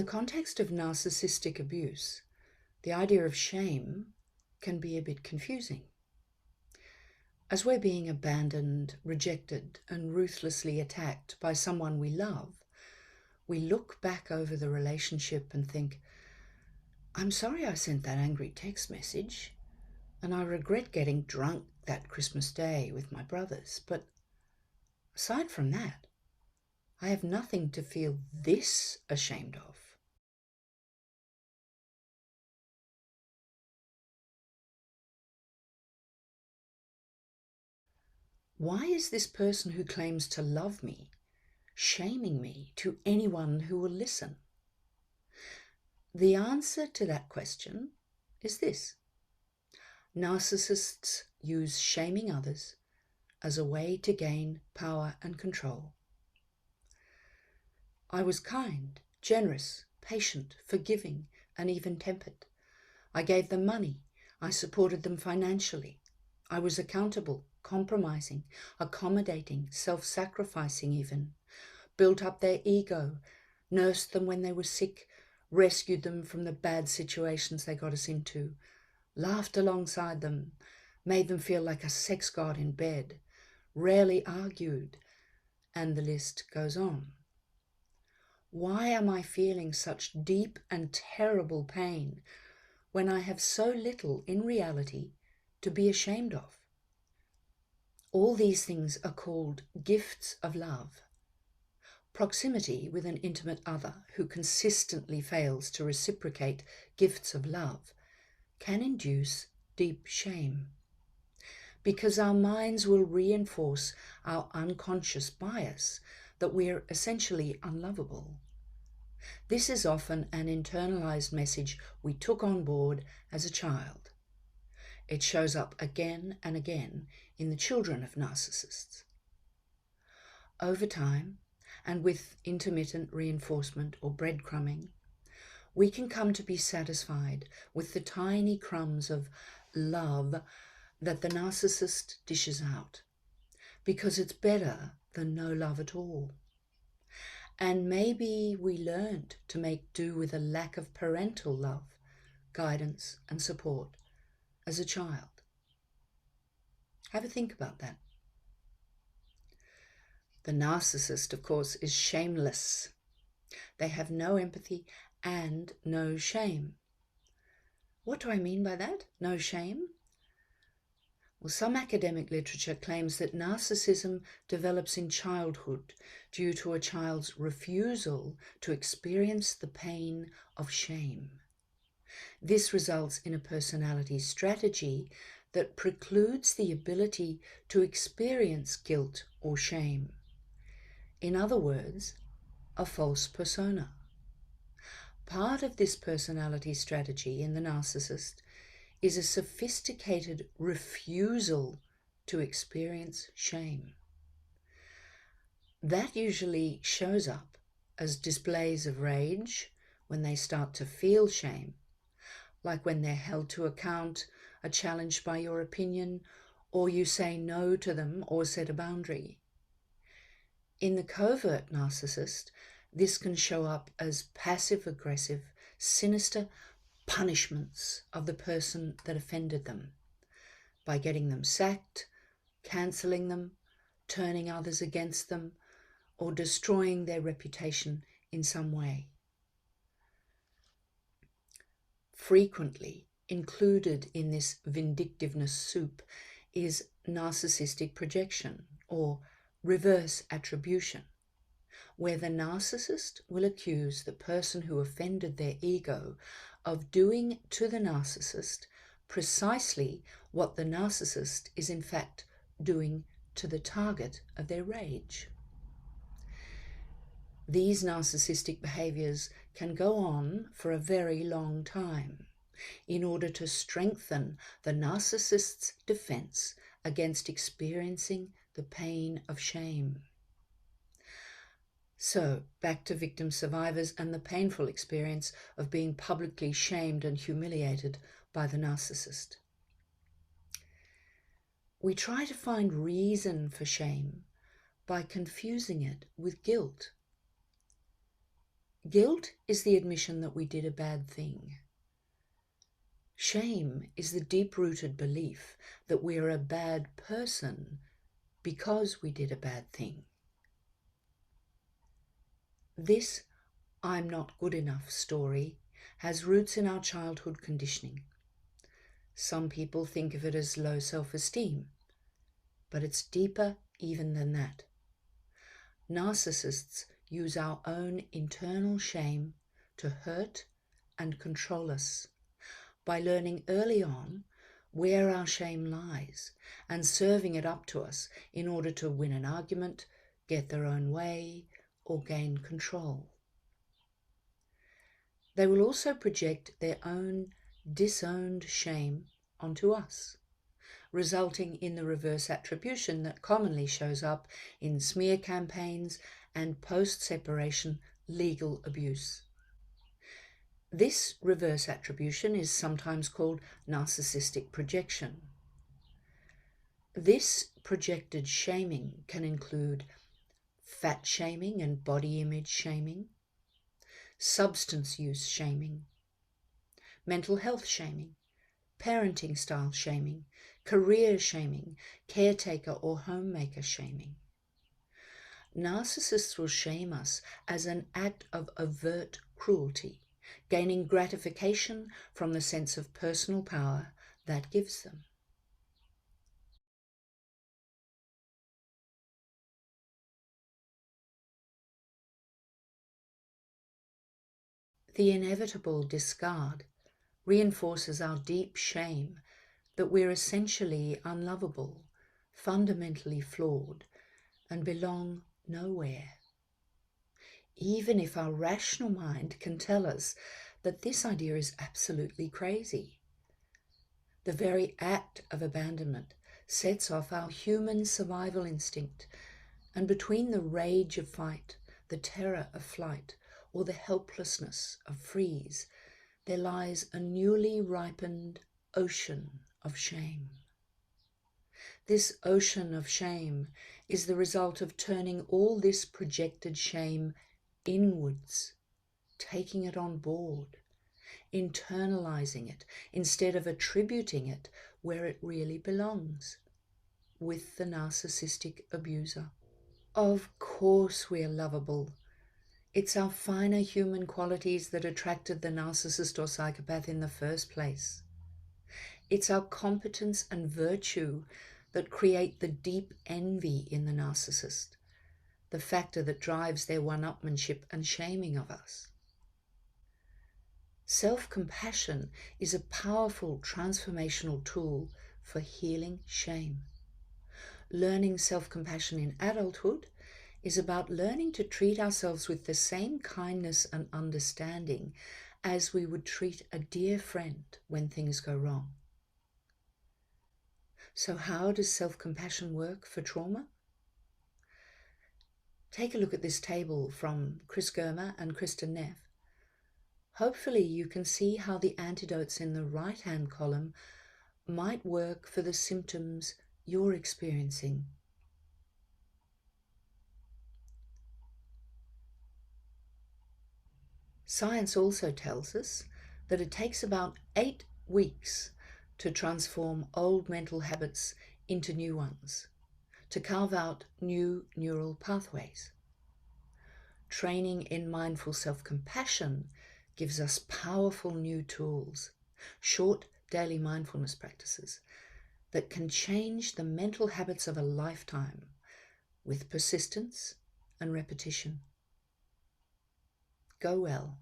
context of narcissistic abuse, the idea of shame can be a bit confusing. As we're being abandoned, rejected, and ruthlessly attacked by someone we love, we look back over the relationship and think, I'm sorry I sent that angry text message, and I regret getting drunk that Christmas day with my brothers, but aside from that, I have nothing to feel this ashamed of. Why is this person who claims to love me shaming me to anyone who will listen? The answer to that question is this. Narcissists use shaming others as a way to gain power and control. I was kind, generous, patient, forgiving, and even-tempered. I gave them money. I supported them financially. I was accountable, compromising, accommodating, self-sacrificing even. Built up their ego, nursed them when they were sick, rescued them from the bad situations they got us into, laughed alongside them, made them feel like a sex god in bed, rarely argued, and the list goes on. Why am I feeling such deep and terrible pain when I have so little in reality to be ashamed of? All these things are called gifts of love. Proximity with an intimate other who consistently fails to reciprocate gifts of love can induce deep shame, because our minds will reinforce our unconscious bias that we're essentially unlovable. This is often an internalized message we took on board as a child. It shows up again and again in the children of narcissists. Over time, and with intermittent reinforcement or breadcrumbing, we can come to be satisfied with the tiny crumbs of love that the narcissist dishes out, because it's better than no love at all. And maybe we learned to make do with a lack of parental love, guidance, and support as a child. Have a think about that. The narcissist, of course, is shameless. They have no empathy and no shame. What do I mean by that? No shame? Well, some academic literature claims that narcissism develops in childhood due to a child's refusal to experience the pain of shame. This results in a personality strategy that precludes the ability to experience guilt or shame. In other words, a false persona. Part of this personality strategy in the narcissist is a sophisticated refusal to experience shame. That usually shows up as displays of rage when they start to feel shame, like when they're held to account, are challenged by your opinion, or you say no to them or set a boundary. In the covert narcissist, this can show up as passive-aggressive, sinister punishments of the person that offended them by getting them sacked, cancelling them, turning others against them, or destroying their reputation in some way. Frequently included in this vindictiveness soup is narcissistic projection or reverse attribution, where the narcissist will accuse the person who offended their ego of doing to the narcissist precisely what the narcissist is in fact doing to the target of their rage. These narcissistic behaviors can go on for a very long time in order to strengthen the narcissist's defense against experiencing the pain of shame. So, back to victim survivors and the painful experience of being publicly shamed and humiliated by the narcissist. We try to find reason for shame by confusing it with guilt. Guilt is the admission that we did a bad thing. Shame is the deep-rooted belief that we are a bad person because we did a bad thing. This "I'm not good enough" story has roots in our childhood conditioning. Some people think of it as low self-esteem, but it's deeper even than that. Narcissists use our own internal shame to hurt and control us by learning early on where our shame lies and serving it up to us in order to win an argument, get their own way, or gain control. They will also project their own disowned shame onto us, resulting in the reverse attribution that commonly shows up in smear campaigns and post-separation legal abuse. This reverse attribution is sometimes called narcissistic projection. This projected shaming can include fat shaming and body image shaming, substance use shaming, mental health shaming, parenting style shaming, career shaming, caretaker or homemaker shaming. Narcissists will shame us as an act of overt cruelty, gaining gratification from the sense of personal power that gives them. The inevitable discard reinforces our deep shame that we're essentially unlovable, fundamentally flawed, and belong nowhere. Even if our rational mind can tell us that this idea is absolutely crazy. The very act of abandonment sets off our human survival instinct, and between the rage of fight, the terror of flight, or the helplessness of freeze, there lies a newly ripened ocean of shame. This ocean of shame is the result of turning all this projected shame inwards, taking it on board, internalizing it instead of attributing it where it really belongs, with the narcissistic abuser. Of course we're lovable. It's our finer human qualities that attracted the narcissist or psychopath in the first place. It's our competence and virtue that create the deep envy in the narcissist, the factor that drives their one-upmanship and shaming of us. Self-compassion is a powerful transformational tool for healing shame. Learning self-compassion in adulthood is about learning to treat ourselves with the same kindness and understanding as we would treat a dear friend when things go wrong. So how does self-compassion work for trauma? Take a look at this table from Chris Germer and Kristen Neff. Hopefully you can see how the antidotes in the right-hand column might work for the symptoms you're experiencing. Science also tells us that it takes about 8 weeks to transform old mental habits into new ones, to carve out new neural pathways. Training in mindful self-compassion gives us powerful new tools, short daily mindfulness practices that can change the mental habits of a lifetime with persistence and repetition. Go well.